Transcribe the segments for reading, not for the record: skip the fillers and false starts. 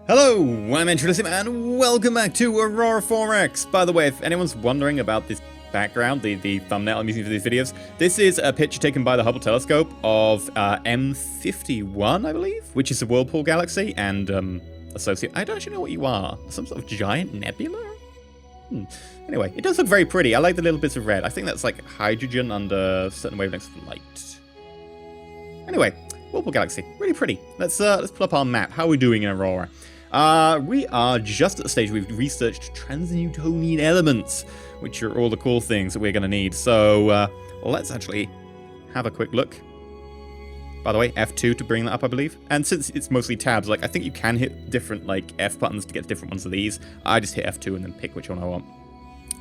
Hello, I'm EnterElysium and welcome back to Aurora 4X. By the way, if anyone's wondering about this background, the thumbnail I'm using for these videos, this is a picture taken by the Hubble telescope of M51, I believe, which is a whirlpool galaxy and associate. I don't actually know what you are. Some sort of giant nebula? Anyway, it does look very pretty. I like the little bits of red. I think that's like hydrogen under certain wavelengths of light. Anyway, whirlpool galaxy, really pretty. Let's pull up our map. How are we doing in Aurora? We are just at the stage we've researched trans-Newtonian elements, which are all the cool things that we're going to need. So let's actually have a quick look. By the way, F2 to bring that up, I believe. And since it's mostly tabs, like I think you can hit different like F buttons to get different ones of these. I just hit F2 and then pick which one I want.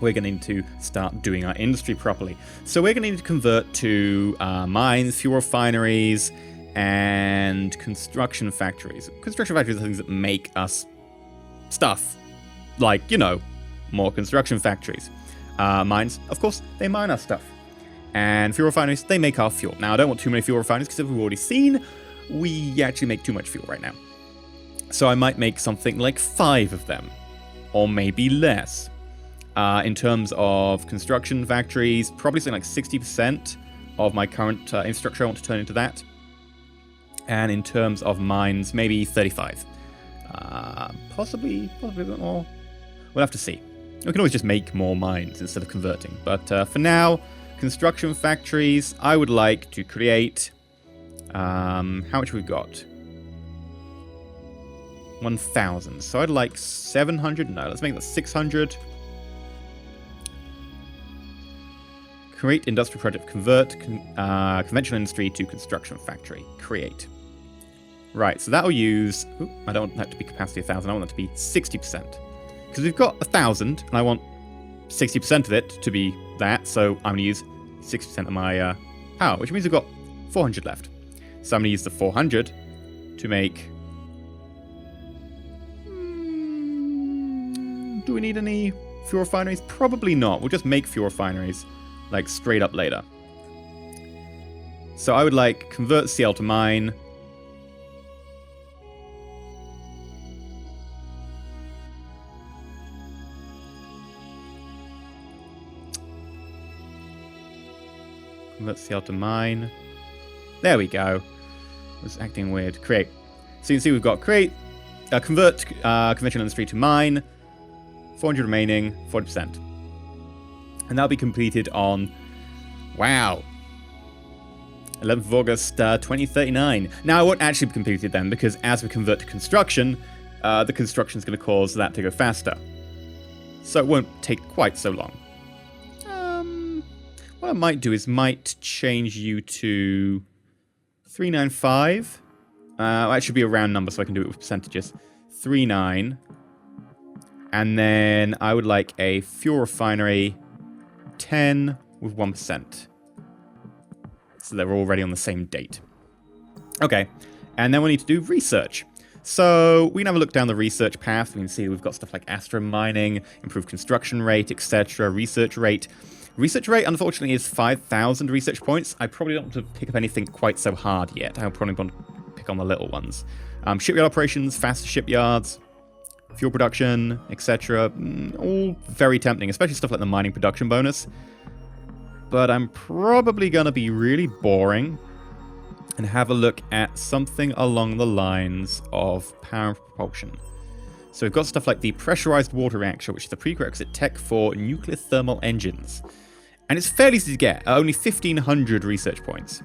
We're going to need to start doing our industry properly. So we're going to need to convert to mines, fuel refineries, and construction factories. Construction factories are things that make us stuff. Like, you know, more construction factories. Mines, of course, they mine our stuff. And fuel refineries, they make our fuel. Now, I don't want too many fuel refineries because as we've already seen, we actually make too much fuel right now. So I might make something like 5 of them. Or maybe less. In terms of construction factories, probably something like 60% of my current infrastructure I want to turn into that. And in terms of mines, maybe 35. Possibly a bit more. We'll have to see. We can always just make more mines instead of converting. But for now, construction factories, I would like to create... how much we've got? 1,000. So I'd like 700. No, let's make that 600. Create industrial project. Convert conventional industry to construction factory. Create. Right, so that'll use... Ooh, I don't want that to be capacity 1,000. I want that to be 60%. Because we've got 1,000, and I want 60% of it to be that. So I'm going to use 60% of my power, which means we've got 400 left. So I'm going to use the 400 to make... do we need any fuel refineries? Probably not. We'll just make fuel refineries, like, straight up later. So I would like convert CL to mine. Convert CL to mine. There we go. It was acting weird. Create. So you can see we've got create, convert conventional industry to mine, 400 remaining, 40%. And that'll be completed on, wow, 11th of August, 2039. Now, it won't actually be completed then, because as we convert to construction, the construction is going to cause that to go faster. So it won't take quite so long. What I might do is might change you to 395. That should be a round number, so I can do it with percentages. 39. And then I would like a fuel refinery 10 with 1%. So they're already on the same date. Okay, and then we need to do research. So we can have a look down the research path. We can see we've got stuff like astro mining, improved construction rate, etc. Research rate. Research rate, unfortunately, is 5,000 research points. I probably don't want to pick up anything quite so hard yet. I'll probably want to pick on the little ones. Shipyard operations, faster shipyards, fuel production, etc. All very tempting, especially stuff like the mining production bonus. But I'm probably going to be really boring and have a look at something along the lines of power and propulsion. So we've got stuff like the pressurized water reactor, which is the prerequisite tech for nuclear thermal engines. And it's fairly easy to get, only 1,500 research points.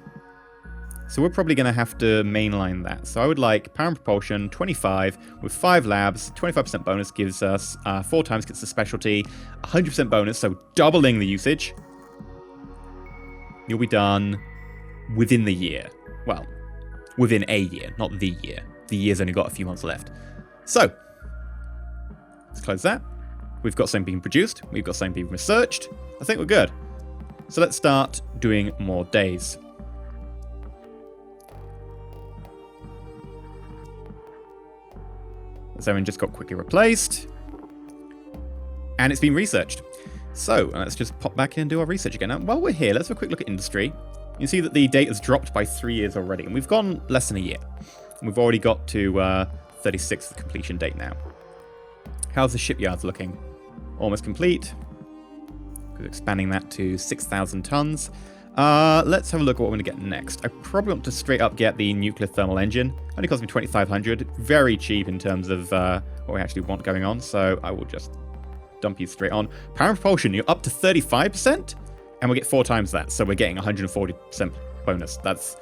So we're probably going to have to mainline that. So I would like power and propulsion, 25, with 5 labs, 25% bonus gives us 4 times gets the specialty, 100% bonus, so doubling the usage. You'll be done within the year. Well, within a year, not the year. The year's only got a few months left. So, let's close that. We've got something being produced. We've got something being researched. I think we're good. So let's start doing more days. So everyone just got quickly replaced. And it's been researched. So let's just pop back in and do our research again. Now, while we're here, let's have a quick look at industry. You can see that the date has dropped by 3 years already. And we've gone less than a year. And we've already got to 36th the completion date now. How's the shipyards looking? Almost complete. We're expanding that to 6,000 tons. Let's have a look at what we're going to get next. I probably want to straight up get the nuclear thermal engine. Only cost me 2,500. Very cheap in terms of what we actually want going on. So I will just dump you straight on. Power and propulsion, you're up to 35%. And we get 4 times that. So we're getting 140% bonus. That's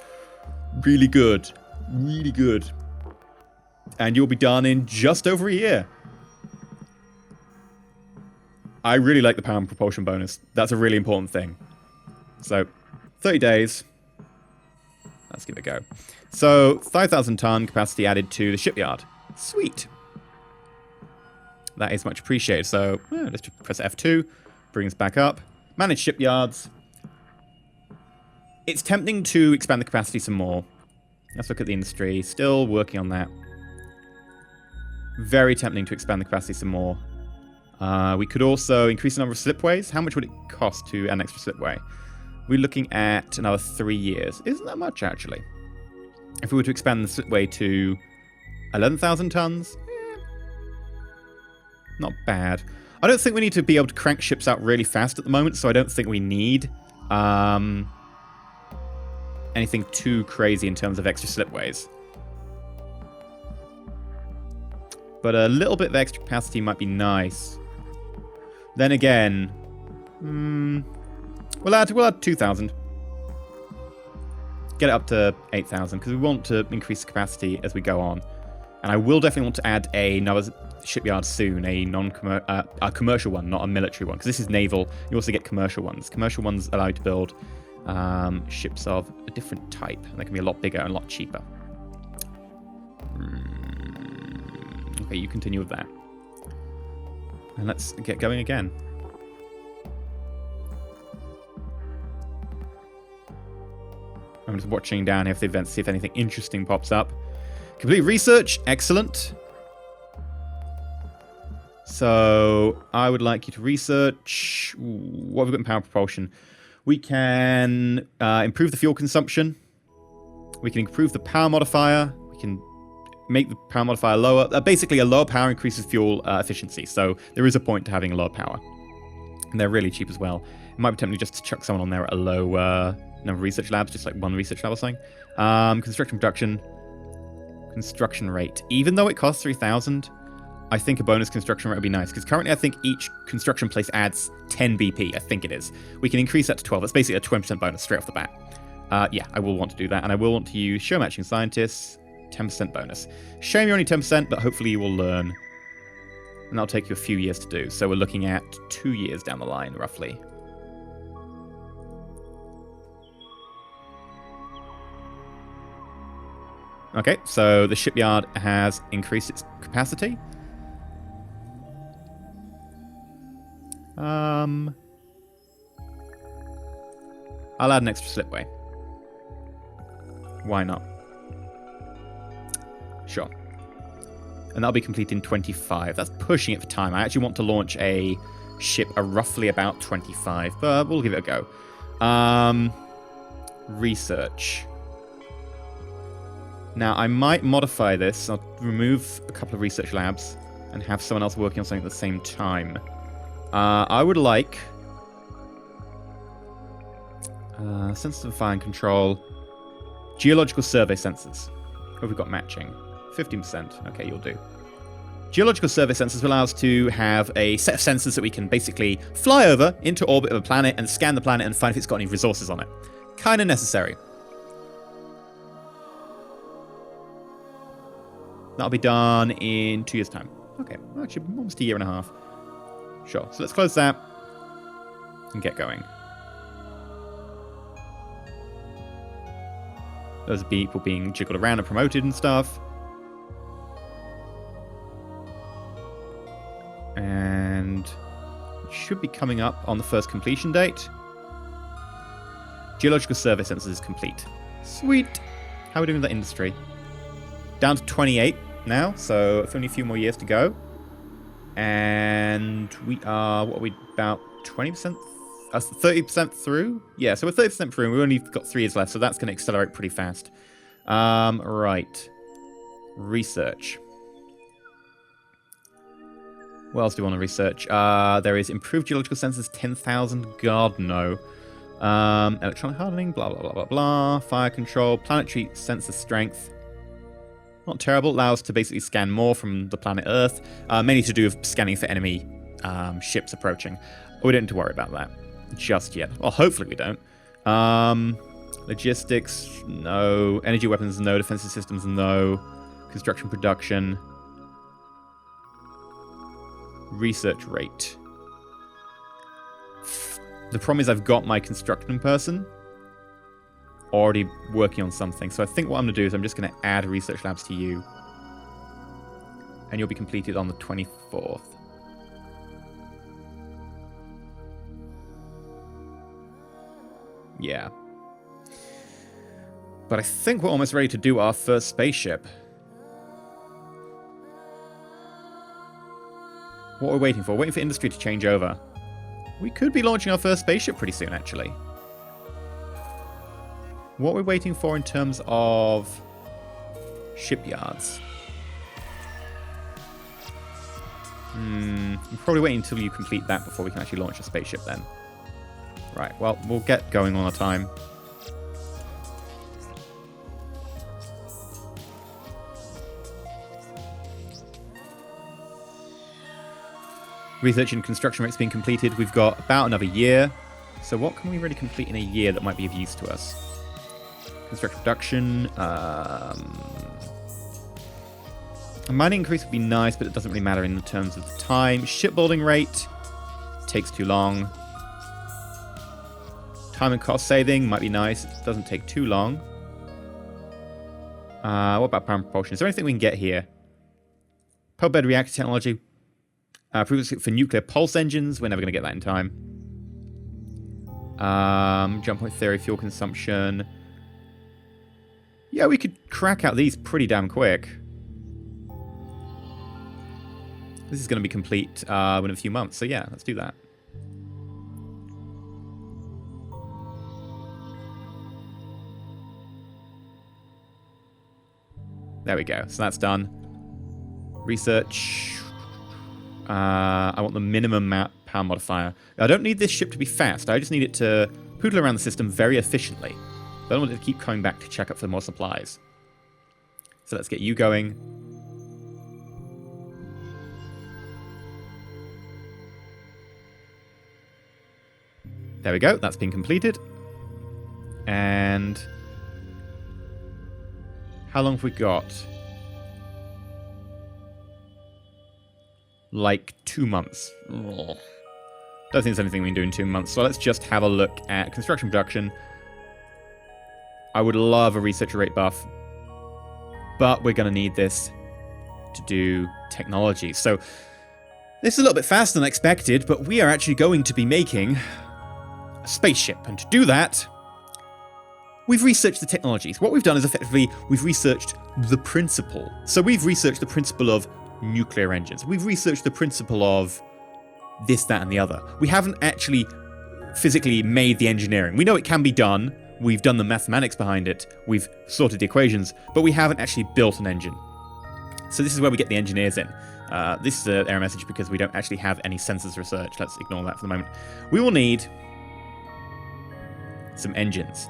really good. Really good. And you'll be done in just over a year. I really like the power and propulsion bonus. That's a really important thing. So, 30 days. Let's give it a go. So, 5,000 ton capacity added to the shipyard. Sweet. That is much appreciated. So, let's just press F2. Bring us back up. Manage shipyards. It's tempting to expand the capacity some more. Let's look at the industry. Still working on that. Very tempting to expand the capacity some more. We could also increase the number of slipways. How much would it cost to add an extra slipway? We're looking at another 3 years. Isn't that much, actually? If we were to expand the slipway to 11,000 tons, not bad. I don't think we need to be able to crank ships out really fast at the moment, so I don't think we need anything too crazy in terms of extra slipways. But a little bit of extra capacity might be nice. Then again, we'll add 2,000. Get it up to 8,000 because we want to increase the capacity as we go on. And I will definitely want to add another shipyard soon, a commercial one, not a military one, because this is naval. You also get commercial ones. Commercial ones allow you to build ships of a different type, and they can be a lot bigger and a lot cheaper. Okay, you continue with that. And let's get going again. I'm just watching down here for the events, see if anything interesting pops up. Complete research, excellent. So, I would like you to research... what have we got in power propulsion? We can improve the fuel consumption. We can improve the power modifier. We can make the power modifier lower. Basically, a lower power increases fuel efficiency. So, there is a point to having a lower power. And they're really cheap as well. It might be tempting just to chuck someone on there at a low number of research labs, just like one research lab or something. Construction production. Construction rate. Even though it costs 3,000, I think a bonus construction rate would be nice. Because currently I think each construction place adds 10 BP. I think it is. We can increase that to 12. That's basically a 20% bonus straight off the bat. Yeah, I will want to do that. And I will want to use show matching scientists. 10% bonus. Shame you're only 10%, but hopefully you will learn. And that'll take you a few years to do. So we're looking at 2 years down the line, roughly. Okay, so the shipyard has increased its capacity. I'll add an extra slipway. Why not? Sure. And that'll be complete in 25. That's pushing it for time. I actually want to launch a ship roughly about 25, but we'll give it a go. Research. Now, I might modify this. I'll remove a couple of research labs and have someone else working on something at the same time. I would like... sensors of fire and control. Geological survey sensors. What have we got matching? 15%. Okay, you'll do. Geological survey sensors will allow us to have a set of sensors that we can basically fly over into orbit of a planet and scan the planet and find if it's got any resources on it. Kind of necessary. That'll be done in 2 years' time. Okay, actually, almost a year and a half. Sure, so let's close that and get going. Those people being jiggled around and promoted and stuff. And it should be coming up on the first completion date. Geological survey sensors is complete. Sweet. How are we doing with that industry? Down to 28 now, so it's only a few more years to go. And we are, what are we, about 20%? 30% through? Yeah, so we're 30% through, and we've only got 3 years left, so that's going to accelerate pretty fast. Right. Research. What else do we want to research? There is improved geological sensors, 10,000. God, no. Electronic hardening, blah, blah, blah, blah, blah. Fire control, planetary sensor strength. Not terrible. Allows to basically scan more from the planet Earth. Mainly to do with scanning for enemy ships approaching. We don't need to worry about that just yet. Well, hopefully we don't. Logistics, no. Energy weapons, no. Defensive systems, no. Construction production. Research rate. The problem is I've got my construction person already working on something. So I think what I'm going to do is I'm just going to add research labs to you. And you'll be completed on the 24th. Yeah. But I think we're almost ready to do our first spaceship. What are we waiting for? Waiting for industry to change over. We could be launching our first spaceship pretty soon, actually. What are we waiting for in terms of shipyards? I'm probably waiting until you complete that before we can actually launch a spaceship then. Right, well, we'll get going on our time. Research and construction rates being completed. We've got about another year. So what can we really complete in a year that might be of use to us? Construction production. A mining increase would be nice, but it doesn't really matter in terms of the time. Shipbuilding rate takes too long. Time and cost saving might be nice. It doesn't take too long. What about power propulsion? Is there anything we can get here? Pulp bed reactor technology. Previously for nuclear pulse engines. We're never going to get that in time. Jump point theory, fuel consumption. Yeah, we could crack out these pretty damn quick. This is going to be complete within a few months. So yeah, let's do that. There we go. So that's done. Research. I want the minimum power modifier. I don't need this ship to be fast. I just need it to poodle around the system very efficiently. I don't want it to keep coming back to check up for more supplies. So let's get you going. There we go. That's been completed. And how long have we got? Like 2 months. Ugh. Don't think there's anything we can do in 2 months. So let's just have a look at construction production. I would love a researcher rate buff, but we're going to need this to do technology. So this is a little bit faster than expected, but we are actually going to be making a spaceship. And to do that, we've researched the technologies. What we've done is effectively we've researched the principle. So we've researched the principle of nuclear engines. We've researched the principle of this, that, and the other. We haven't actually physically made the engineering. We know it can be done. We've done the mathematics behind it. We've sorted the equations, but we haven't actually built an engine. So this is where we get the engineers in. This is an error message because we don't actually have any sensors research. Let's ignore that for the moment. We will need some engines.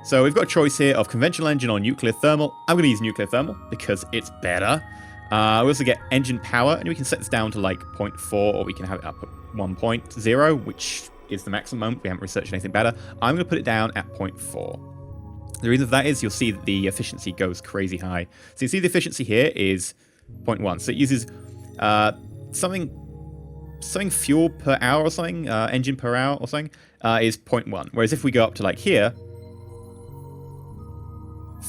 So we've got a choice here of conventional engine or nuclear thermal. I'm going to use nuclear thermal because it's better. We also get engine power, and we can set this down to like 0.4, or we can have it up at 1.0, which is the maximum. We haven't researched anything better. I'm going to put it down at 0.4. The reason for that is you'll see that the efficiency goes crazy high. So you see the efficiency here is 0.1. So it uses something fuel per hour or something, engine per hour or something, is 0.1. Whereas if we go up to like here,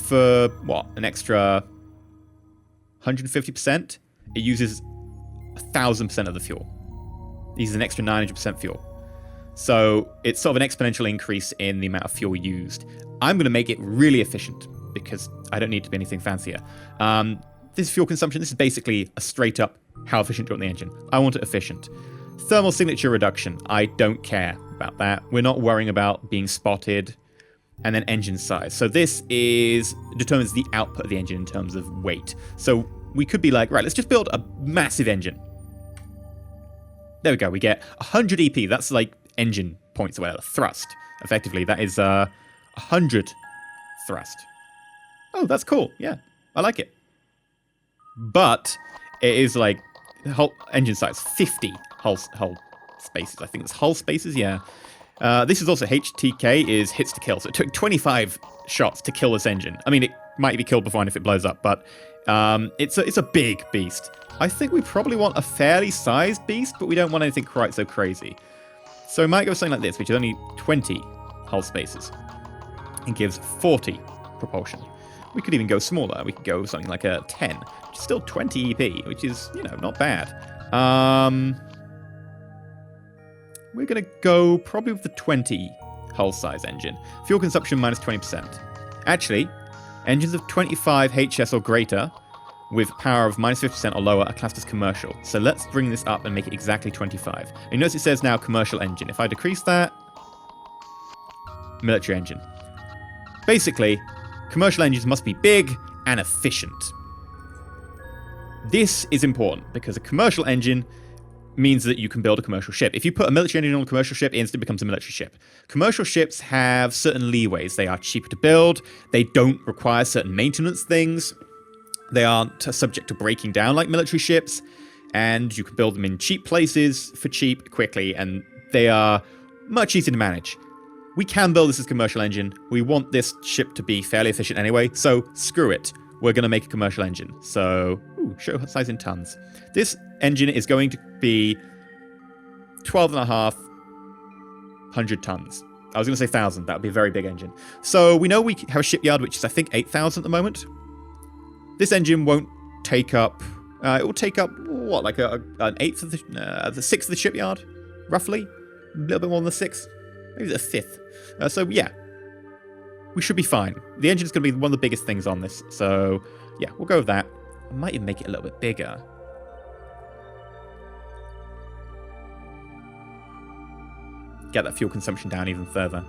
for what, an extra 150%, it uses 1,000% of the fuel. It uses an extra 900% fuel. So it's sort of an exponential increase in the amount of fuel used. I'm going to make it really efficient because I don't need to be anything fancier. This fuel consumption, this is basically a straight up how efficient do you want the engine. I want it efficient. Thermal signature reduction, I don't care about that. We're not worrying about being spotted. And then engine size. So this determines the output of the engine in terms of weight. So we could be like, right, let's just build a massive engine. There we go. We get 100 EP. That's like engine points or whatever. Thrust. Effectively, that is 100 thrust. Oh, that's cool. Yeah, I like it. But it is like hull engine size 50 hull spaces. I think it's hull spaces. Yeah. This is also HTK is hits to kill. So it took 25 shots to kill this engine. I mean, it might be killed beforehand if it blows up, but it's a big beast. I think we probably want a fairly sized beast, but we don't want anything quite so crazy. So we might go something like this, which is only 20 hull spaces. It gives 40 propulsion. We could even go smaller. We could go something like a 10, which is still 20 EP, which is, you know, not bad. We're going to go probably with the 20 hull size engine. Fuel consumption minus 20%. Actually, engines of 25 HS or greater with power of minus 50% or lower are classed as commercial. So let's bring this up and make it exactly 25. And you notice it says now commercial engine. If I decrease that, military engine. Basically, commercial engines must be big and efficient. This is important because a commercial engine means that you can build a commercial ship. If you put a military engine on a commercial ship, it instantly becomes a military ship. Commercial ships have certain leeways. They are cheaper to build. They don't require certain maintenance things. They aren't subject to breaking down like military ships. And you can build them in cheap places for cheap, quickly, and they are much easier to manage. We can build this as a commercial engine. We want this ship to be fairly efficient anyway, so screw it. We're going to make a commercial engine. So, show size in tons. This engine is going to be 12,500 tons. I was going to say 1,000. That would be a very big engine. So we know we have a shipyard, which is, I think, 8,000 at the moment. This engine won't take up... it will take up, what, like an eighth of the sixth of the shipyard, roughly? A little bit more than the sixth. Maybe a fifth. So, yeah. We should be fine. The engine is going to be one of the biggest things on this. So, yeah, we'll go with that. I might even make it a little bit bigger. Get that fuel consumption down even further.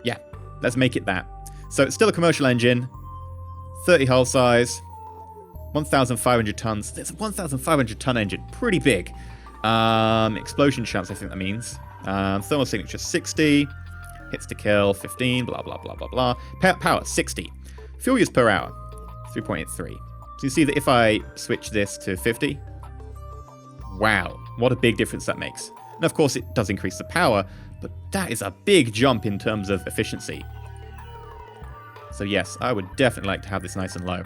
Yeah, let's make it that. So it's still a commercial engine. 30 hull size. 1,500 tons. There's a 1,500 ton engine. Pretty big. Explosion chance, I think that means. Thermal signature 60. Hits to kill 15. Blah, blah, blah, blah, blah. Power 60. Fuel use per hour 3.83. So you see that if I switch this to 50. Wow, what a big difference that makes. And of course it does increase the power, but that is a big jump in terms of efficiency. So yes, I would definitely like to have this nice and low.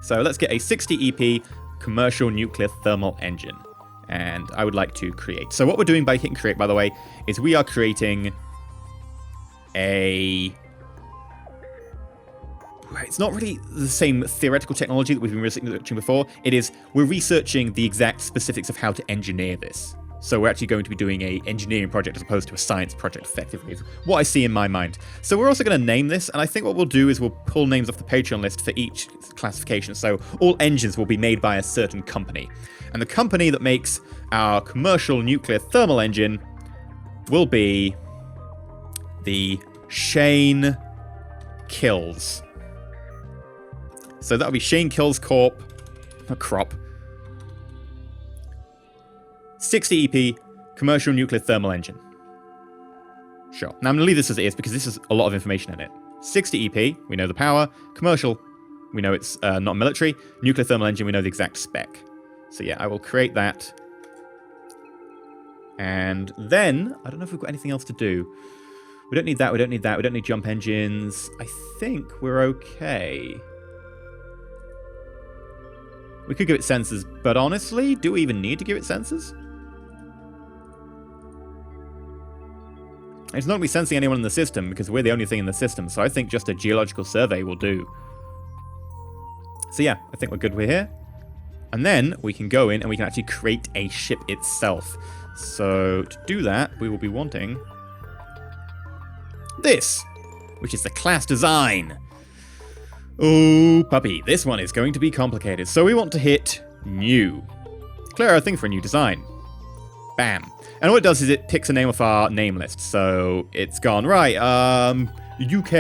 So let's get a 60 EP commercial nuclear thermal engine. And I would like to create. So what we're doing by hitting create, by the way, is we are creating a... It's not really the same theoretical technology that we've been researching before. It is, we're researching the exact specifics of how to engineer this. So we're actually going to be doing an engineering project as opposed to a science project, effectively, is what I see in my mind. So we're also going to name this, and I think what we'll do is we'll pull names off the Patreon list for each classification. So all engines will be made by a certain company. And the company that makes our commercial nuclear thermal engine will be the Shane Kills. So that'll be Shane Kills Corp. A crop. 60 EP commercial nuclear thermal engine. Sure. Now I'm going to leave this as it is because this is a lot of information in it. 60 EP, we know the power. Commercial, we know it's not military. Nuclear thermal engine, we know the exact spec. So yeah, I will create that. And then, I don't know if we've got anything else to do. We don't need that, we don't need that, we don't need jump engines. I think we're okay. We could give it sensors, but honestly, do we even need to give it sensors? It's not going to be sensing anyone in the system because we're the only thing in the system, so I think just a geological survey will do. So yeah, I think we're good with here. And then we can go in and we can actually create a ship itself. So to do that, we will be wanting this, which is the class design. Oh, puppy, this one is going to be complicated. So we want to hit new. Declare our thing for a new design. Bam. And what it does is it picks a name off our name list. So it's gone, right, UK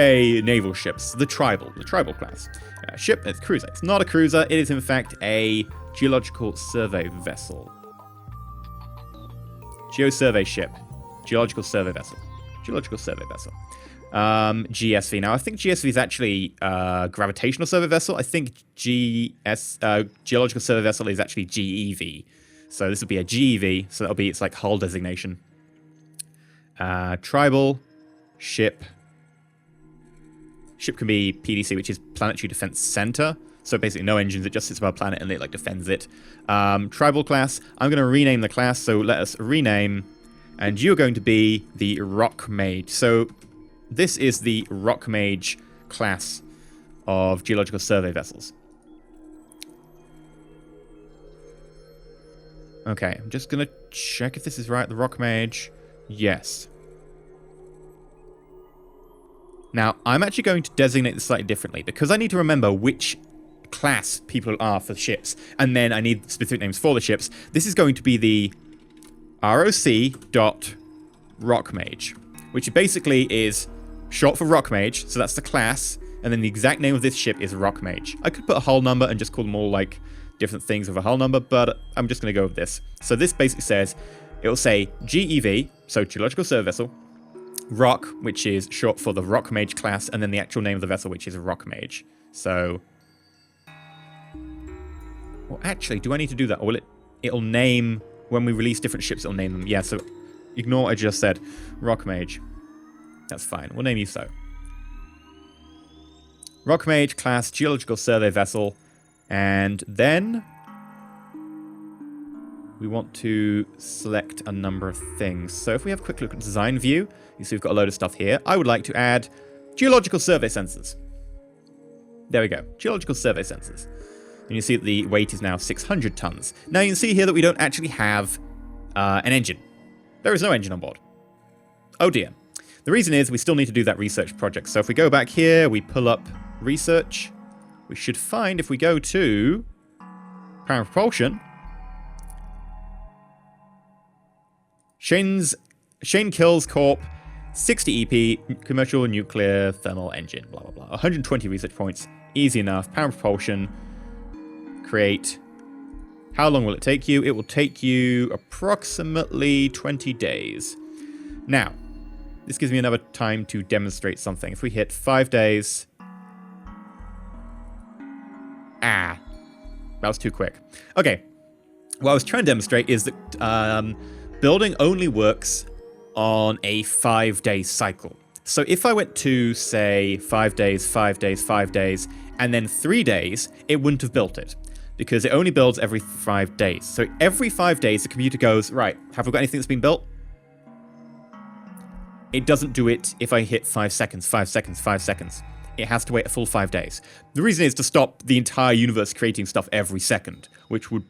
naval ships, the tribal class. Ship, it's cruiser. It's not a cruiser, it is in fact a Geological survey vessel. Geosurvey ship. Geological survey vessel. Geological survey vessel. GSV. Now, I think GSV is actually gravitational survey vessel. I think geological survey vessel is actually GEV. So this will be a GEV. So that'll be its like hull designation. Tribal ship. Ship can be PDC, which is Planetary Defense Center. So basically no engines, it just sits above a planet and it like defends it. Tribal class, I'm going to rename the class, so let us rename. And you're going to be the Rock Mage. So this is the Rock Mage class of geological survey vessels. Okay, I'm just going to check if this is right. The Rock Mage, yes. Now, I'm actually going to designate this slightly differently because I need to remember which class people are for ships, and then I need specific names for the ships. This is going to be the ROC.RockMage, which basically is short for Rock Mage, so that's the class, and then the exact name of this ship is Rock Mage. I could put a hull number and just call them all like different things with a hull number, but I'm just going to go with this. So this basically says, it will say GEV, so Geological Survey Vessel, Rock, which is short for the Rock Mage class, and then the actual name of the vessel, which is Rock Mage. So, well, actually, do I need to do that? Or will it'll name, when we release different ships, it'll name them. Yeah, so ignore what I just said. Rock Mage. That's fine. We'll name you so. Rock Mage class, Geological Survey Vessel, and then we want to select a number of things. So if we have a quick look at design view, you see we've got a load of stuff here. I would like to add geological survey sensors. There we go, geological survey sensors. And you see that the weight is now 600 tons. Now you can see here that we don't actually have an engine. There is no engine on board. Oh dear. The reason is we still need to do that research project. So if we go back here, we pull up research, we should find, if we go to power and propulsion, Shane Kills Corp, 60 EP, commercial nuclear thermal engine, blah, blah, blah. 120 research points, easy enough. Power and propulsion, create. How long will it take you? It will take you approximately 20 days. Now, this gives me another time to demonstrate something. If we hit 5 days... that was too quick. Okay, what I was trying to demonstrate is that building only works on a 5-day cycle. So if I went to, say, 5 days, 5 days, 5 days, and then 3 days, it wouldn't have built it, because it only builds every 5 days. So every 5 days, the computer goes, right, have we got anything that's been built? It doesn't do it if I hit 5 seconds, 5 seconds, 5 seconds. It has to wait a full 5 days. The reason is to stop the entire universe creating stuff every second, which would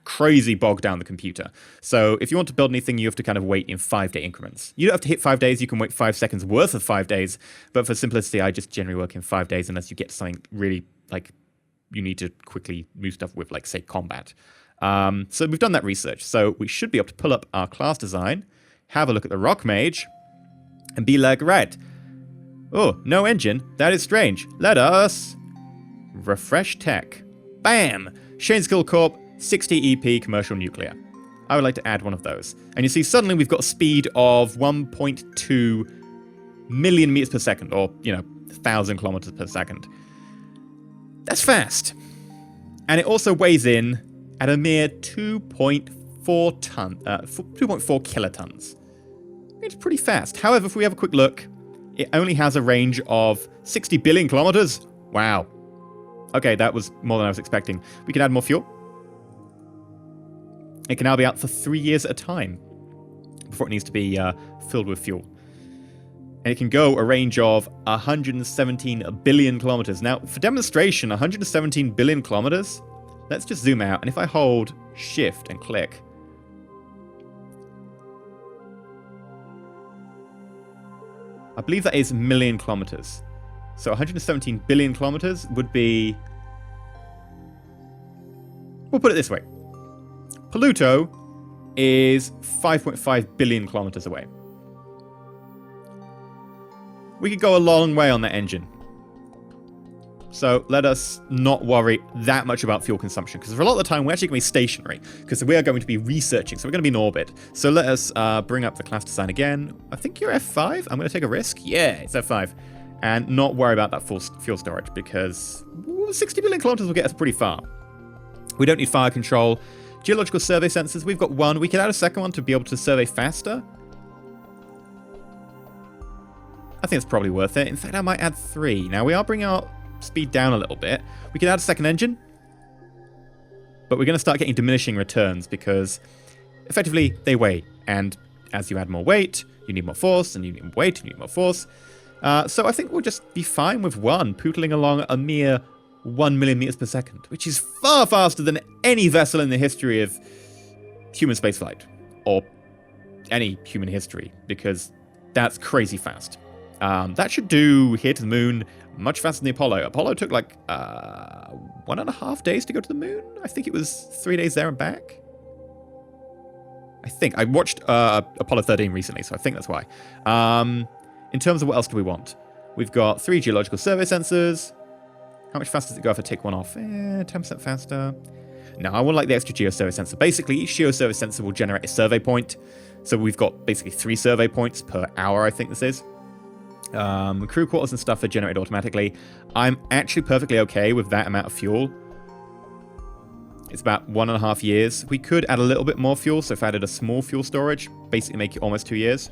crazy bog down the computer. So if you want to build anything, you have to kind of wait in 5-day increments. You don't have to hit 5 days, you can wait 5 seconds worth of 5 days, but for simplicity, I just generally work in 5 days unless you get something really, like, you need to quickly move stuff with, like, say, combat. So we've done that research. So we should be able to pull up our class design, have a look at the Rock Mage, and be like, right, oh, no engine. That is strange. Let us refresh tech. Bam! Shane's Kill Corp, 60 EP commercial nuclear. I would like to add one of those. And you see, suddenly we've got a speed of 1.2 million meters per second, or, 1,000 kilometers per second. That's fast. And it also weighs in at a mere 2.4 kilotons. It's pretty fast. However, if we have a quick look, it only has a range of 60 billion kilometers. Wow. Okay, that was more than I was expecting. We can add more fuel. It can now be out for 3 years at a time before it needs to be filled with fuel. And it can go a range of 117 billion kilometers. Now, for demonstration, 117 billion kilometers, let's just zoom out. And if I hold Shift and click, I believe that is million kilometers. So 117 billion kilometers would be... We'll put it this way. Pluto is 5.5 billion kilometers away. We could go a long way on that engine. So let us not worry that much about fuel consumption, because for a lot of the time we're actually going to be stationary, because we are going to be researching, so we're going to be in orbit. So let us bring up the class design again. I think you're F5. I'm going to take a risk. Yeah, it's F5. And not worry about that full fuel storage, because 60 billion kilometers will get us pretty far. We don't need fire control. Geological survey sensors, we've got one. We could add a second one to be able to survey faster. I think it's probably worth it. In fact, I might add 3. Now, we are bringing our speed down a little bit. We could add a second engine, but we're going to start getting diminishing returns because effectively they weigh, and as you add more weight, you need more force, and you need more weight, and you need more force. So I think we'll just be fine with 1 pootling along a mere 1 million meters per second, which is far faster than any vessel in the history of human spaceflight, or any human history, because that's crazy fast. That should do here to the moon much faster than the Apollo. Apollo took like 1.5 days to go to the moon. I think it was 3 days there and back. I think. I watched Apollo 13 recently, so I think that's why. In terms of what else do we want? We've got 3 geological survey sensors. How much faster does it go if I take one off? 10% faster. No, I would like the extra geosurvey sensor. Basically, each geosurvey sensor will generate a survey point. So we've got basically 3 survey points per hour, I think this is. Crew quarters and stuff are generated automatically. I'm actually perfectly okay with that amount of fuel. It's about 1.5 years. We could add a little bit more fuel, so if I added a small fuel storage, basically make it almost 2 years.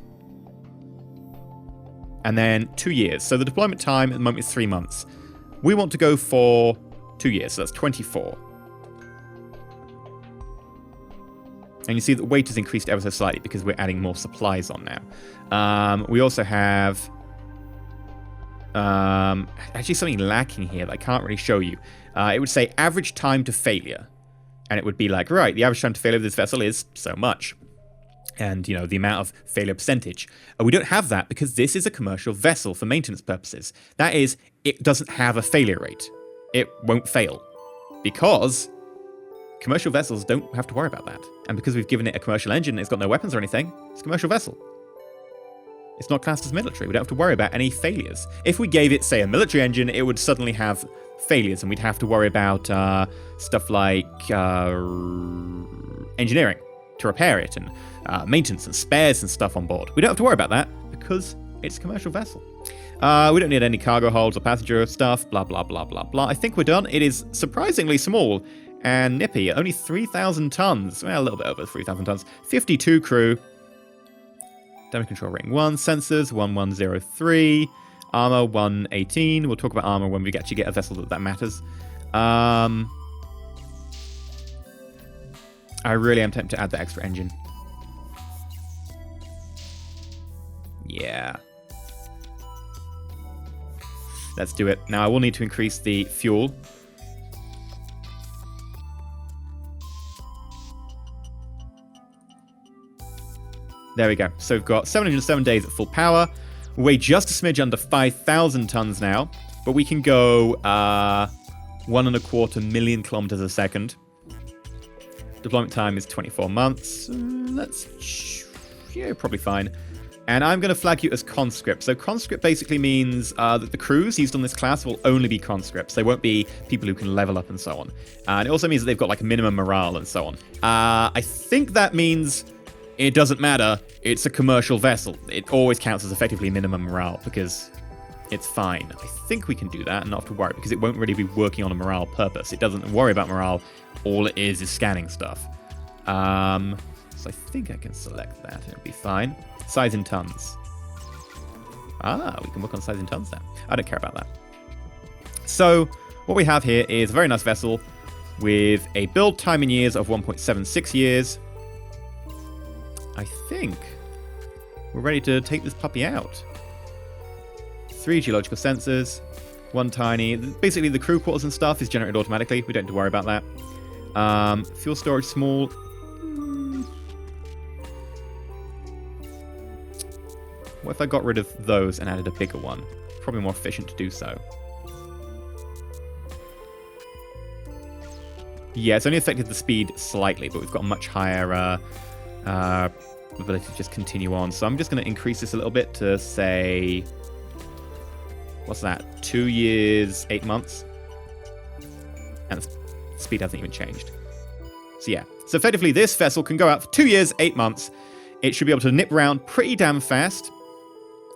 And then 2 years. So the deployment time at the moment is 3 months. We want to go for 2 years, so that's 24. And you see that weight has increased ever so slightly because we're adding more supplies on now. We also have actually something lacking here that I can't really show you. It would say average time to failure. And it would be like, right, the average time to failure of this vessel is so much. And, you know, the amount of failure percentage. We don't have that because this is a commercial vessel for maintenance purposes. That is, it doesn't have a failure rate. It won't fail. Because commercial vessels don't have to worry about that. And because we've given it a commercial engine and it's got no weapons or anything, it's a commercial vessel. It's not classed as military. We don't have to worry about any failures. If we gave it, say, a military engine, it would suddenly have failures, and we'd have to worry about stuff like engineering to repair it, and maintenance and spares and stuff on board. We don't have to worry about that because it's a commercial vessel. We don't need any cargo holds or passenger stuff, blah, blah, blah, blah, blah. I think we're done. It is surprisingly small and nippy. Only 3,000 tons. Well, a little bit over 3,000 tons. 52 crew. Damage control rating 1. Sensors 1103. Armor 118. We'll talk about armor when we actually get a vessel that matters. I really am tempted to add the extra engine. Yeah. Let's do it. Now I will need to increase the fuel. There we go. So we've got 707 days at full power. We weigh just a smidge under 5,000 tons now, but we can go 1.25 million kilometers a second. Deployment time is 24 months. Yeah, probably fine. And I'm going to flag you as conscript. So conscript basically means that the crews used on this class will only be conscripts. They won't be people who can level up and so on. And it also means that they've got like a minimum morale and so on. I think that means it doesn't matter. It's a commercial vessel. It always counts as effectively minimum morale because it's fine. I think we can do that and not have to worry because it won't really be working on a morale purpose. It doesn't worry about morale. All it is scanning stuff. So I think I can select that and it'll be fine. Size in tons. We can work on size in tons now. I don't care about that. So what we have here is a very nice vessel with a build time in years of 1.76 years. I think we're ready to take this puppy out. 3 geological sensors, 1 tiny. Basically, the crew quarters and stuff is generated automatically. We don't have to worry about that. Fuel storage small. What if I got rid of those and added a bigger one? Probably more efficient to do so. Yeah, it's only affected the speed slightly, but we've got a much higher ability to just continue on. So I'm just going to increase this a little bit to say what's that? 2 years, 8 months? And the speed hasn't even changed. So yeah. So effectively, this vessel can go out for 2 years, 8 months. It should be able to nip around pretty damn fast.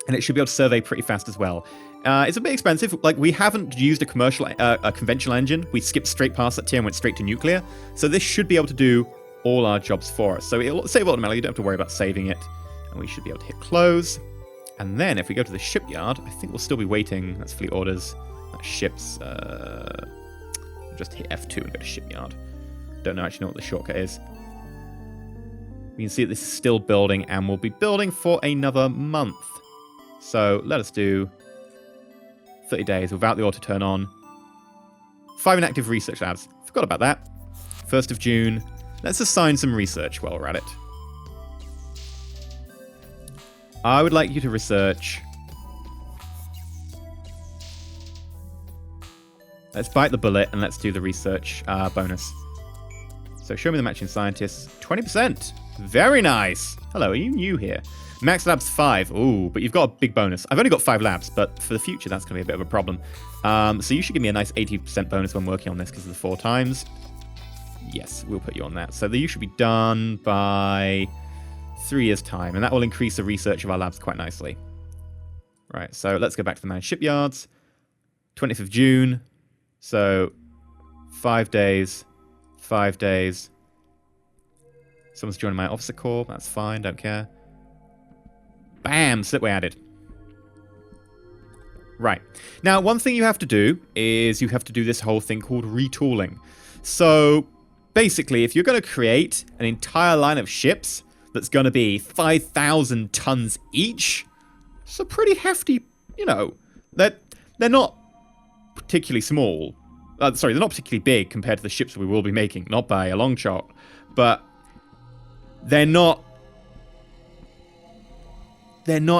And it should be able to survey pretty fast as well. It's a bit expensive. Like, we haven't used a conventional engine. We skipped straight past that tier and went straight to nuclear. So this should be able to do all our jobs for us. So it'll save automatically. You don't have to worry about saving it. And we should be able to hit close. And then if we go to the shipyard, I think we'll still be waiting. That's fleet orders. That's ships. Just hit F2 and go to shipyard. Don't actually know what the shortcut is. We can see that this is still building, and we'll be building for another month. So let us do 30 days without the auto turn on. 5 inactive research labs. Forgot about that. 1st of June. Let's assign some research while we're at it. I would like you to research. Let's bite the bullet and let's do the research bonus. So show me the matching scientists. 20%. Very nice. Hello, are you new here? Max labs 5. Ooh, but you've got a big bonus. I've only got 5 labs, but for the future, that's going to be a bit of a problem. So you should give me a nice 80% bonus when working on this because of the 4 times. Yes, we'll put you on that. So you should be done by 3 years' time, and that will increase the research of our labs quite nicely. Right, so let's go back to the managed shipyards. 20th of June. So 5 days. 5 days. Someone's joining my officer corps. That's fine, don't care. Bam! Slipway added. Right. Now, one thing you have to do is you have to do this whole thing called retooling. So, basically, if you're going to create an entire line of ships that's going to be 5,000 tons each, it's a pretty hefty, you know, they're not particularly small. Sorry, they're not particularly big compared to the ships we will be making, not by a long shot, but they're not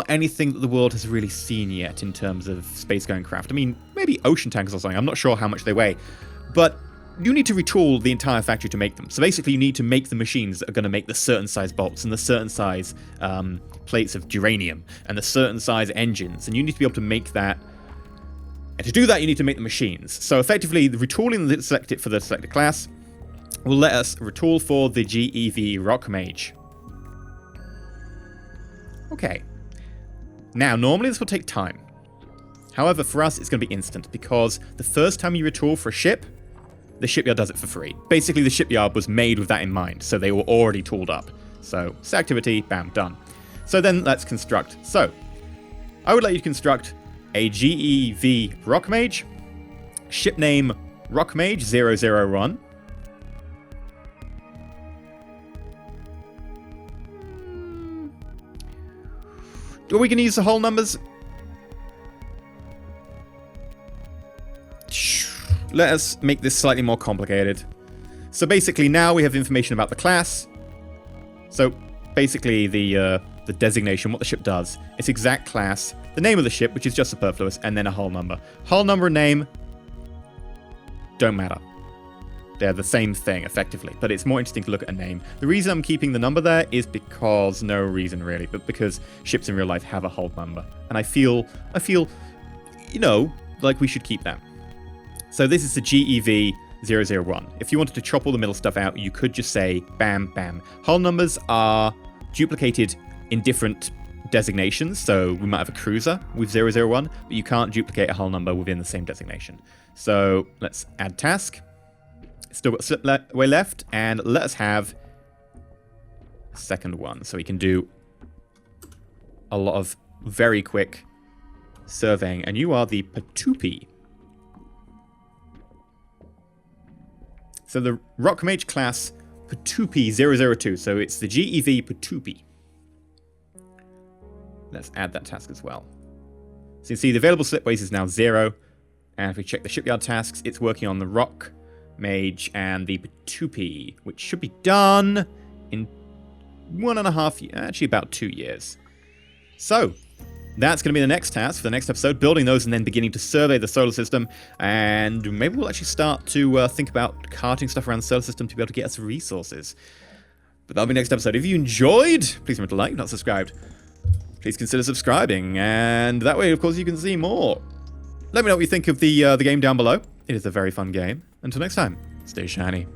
anything that the world has really seen yet in terms of space-going craft. I mean, maybe ocean tankers or something. I'm not sure how much they weigh. But you need to retool the entire factory to make them. So basically, you need to make the machines that are going to make the certain size bolts and the certain size plates of duranium and the certain size engines. And you need to be able to make that. And to do that, you need to make the machines. So effectively, the retooling that's selected for the selected class will let us retool for the GEV Rock Mage. Okay. Now, normally this will take time. However, for us, it's going to be instant, because the first time you retool for a ship, the shipyard does it for free. Basically, the shipyard was made with that in mind, so they were already tooled up. So, set activity, bam, done. So then, let's construct. So, I would like you to construct a GEV Rock Mage, ship name Rock Mage 001. Are we going to use the whole numbers? Let us make this slightly more complicated. So basically now we have information about the class. So basically the designation, what the ship does, its exact class, the name of the ship, which is just superfluous, and then a hull number. Hull number and name don't matter. They're the same thing, effectively, but it's more interesting to look at a name. The reason I'm keeping the number there is because, no reason really, but because ships in real life have a hull number. And I feel, you know, like we should keep that. So this is the GEV 001. If you wanted to chop all the middle stuff out, you could just say bam, bam. Hull numbers are duplicated in different designations, so we might have a cruiser with 001, but you can't duplicate a hull number within the same designation. So let's add task. Still got slipway left, and let us have a second one, so we can do a lot of very quick surveying. And you are the Patupi. So the Rock Mage class Patupi 002, so it's the GEV Patupi. Let's add that task as well. So you can see the available slipways is now 0, and if we check the shipyard tasks, it's working on the Rock Mage and the Patupi, which should be done in 1.5 years, actually about 2 years. So that's going to be the next task for the next episode, building those and then beginning to survey the solar system, and maybe we'll actually start to think about carting stuff around the solar system to be able to get us resources. But that'll be next episode. If you enjoyed, please remember to like, not subscribed. Please consider subscribing, and that way, of course, you can see more. Let me know what you think of the game down below. It is a very fun game. Until next time, stay shiny.